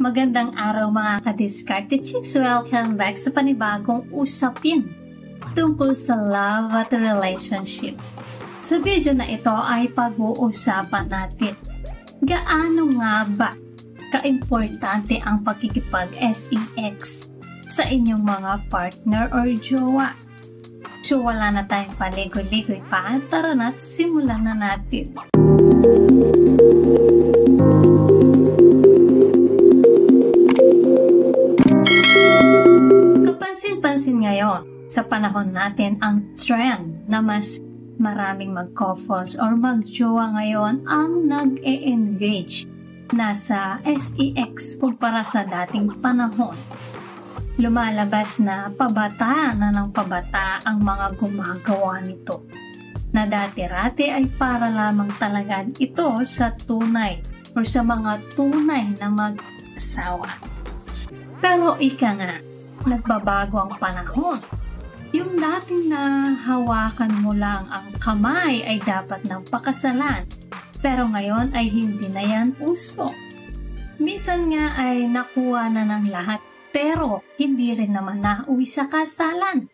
Magandang araw mga ka-Diskarte Chicks! Welcome back sa panibagong usapin tungkol sa love at relationship. Sa video na ito ay pag-uusapan natin gaano nga ba ka-importante ang pakikipag-sex sa inyong mga partner or jowa. So wala na tayong paligoy-ligoy pa, tara na, simulan na natin. Kapansin-pansin ngayon sa panahon natin ang trend na mas maraming mag-couples or mag-jowa ngayon ang nag-e-engage na sa sex kumpara sa dating panahon. Lumalabas na pabata na ng pabata ang mga gumagawa nito, na dati-rati ay para lamang talaga ito sa tunay o sa mga tunay na mag-asawa. Pero ika nga, nagbabago ang panahon. Yung dating na hawakan mo lang ang kamay ay dapat ng pakasalan, pero ngayon ay hindi na yan uso. Minsan nga ay nakuha na ng lahat, pero hindi rin naman nauwi sa kasalan.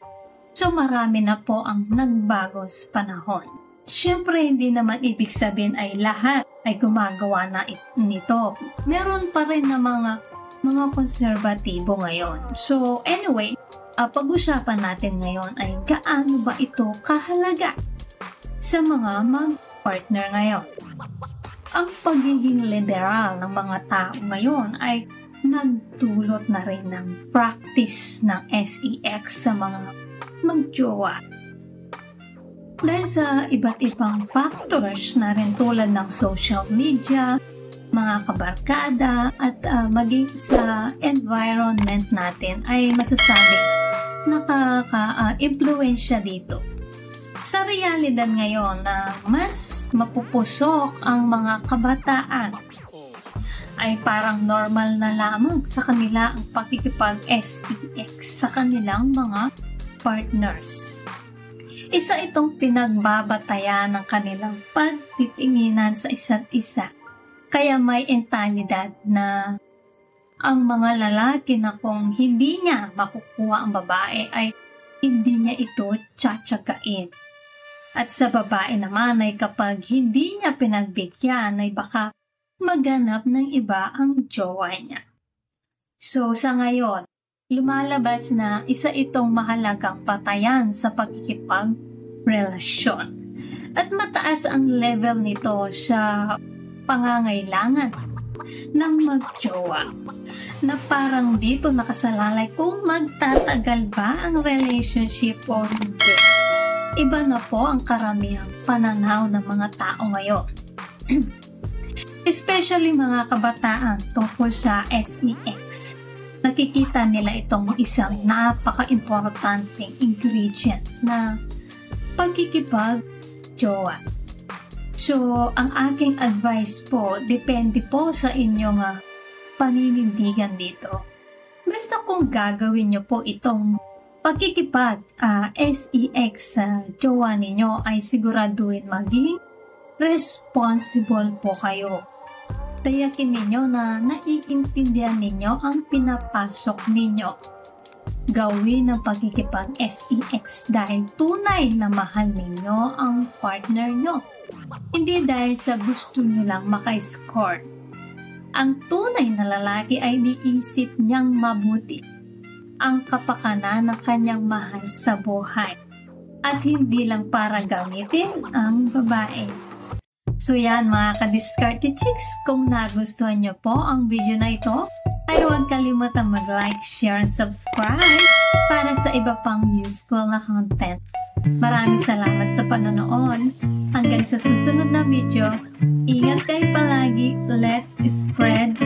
So marami na po ang nagbago sa panahon. Siyempre hindi naman ibig sabihin ay lahat ay gumagawa na nito. Meron pa rin na mga konserbatibo ngayon. So anyway, pag-usapan natin ngayon ay gaano ba ito kahalaga sa mga mag-partner ngayon. Ang pagiging liberal ng mga tao ngayon ay nagdulot na rin ng practice ng sex sa mga magjowa. Dahil sa iba't ibang factors na rin tulad ng social media, mga kabarkada at maging sa environment natin ay masasabing nakaka-impluensya dito. Sa realidad ngayon na mas mapupusok ang mga kabataan, ay parang normal na lamang sa kanila ang pakikipag-sex sa kanilang mga partners. Isa itong pinagbabatayan ng kanilang pagtitinginan sa isa't isa. Kaya may entalidad na ang mga lalaki na kung hindi niya makukuha ang babae ay hindi niya ito tsatsagain. At sa babae naman ay kapag hindi niya pinagbigyan ay baka maghanap ng iba ang jowa niya. So sa ngayon, lumalabas na isa itong mahalagang patayan sa pakikipagrelasyon. At mataas ang level nito sa pangangailangan ng magjowa, na parang dito nakasalalay kung magtatagal ba ang relationship o hindi. Iba na po ang karamihang pananaw ng mga tao ngayon. Especially mga kabataan tungkol sa sex. Nakikita nila itong isang napaka-importanteng ingredient na pagkikipag-jowa. So, ang aking advice po, depende po sa inyong paninindigan dito. Basta kung gagawin nyo po itong pagkikipag-sex sa jowa ninyo ay siguraduhin maging responsible po kayo. Tayakin ninyo na naiintindihan ninyo ang pinapasok ninyo. Gawin ang pagkikipag-sex dahil tunay na mahal ninyo ang partner nyo. Hindi dahil sa gusto nyo lang maka-score. Ang tunay na lalaki ay niisip niyang mabuti ang kapakanan ng kanyang mahal sa buhay at hindi lang para gamitin ang babae. So yan mga ka-Diskarte Chicks, kung nagustuhan nyo po ang video na ito, ay huwag kalimutang mag-like, share, and subscribe para sa iba pang useful na content. Maraming salamat sa panonood. Hanggang sa susunod na video, ingat kayo palagi. Let's spread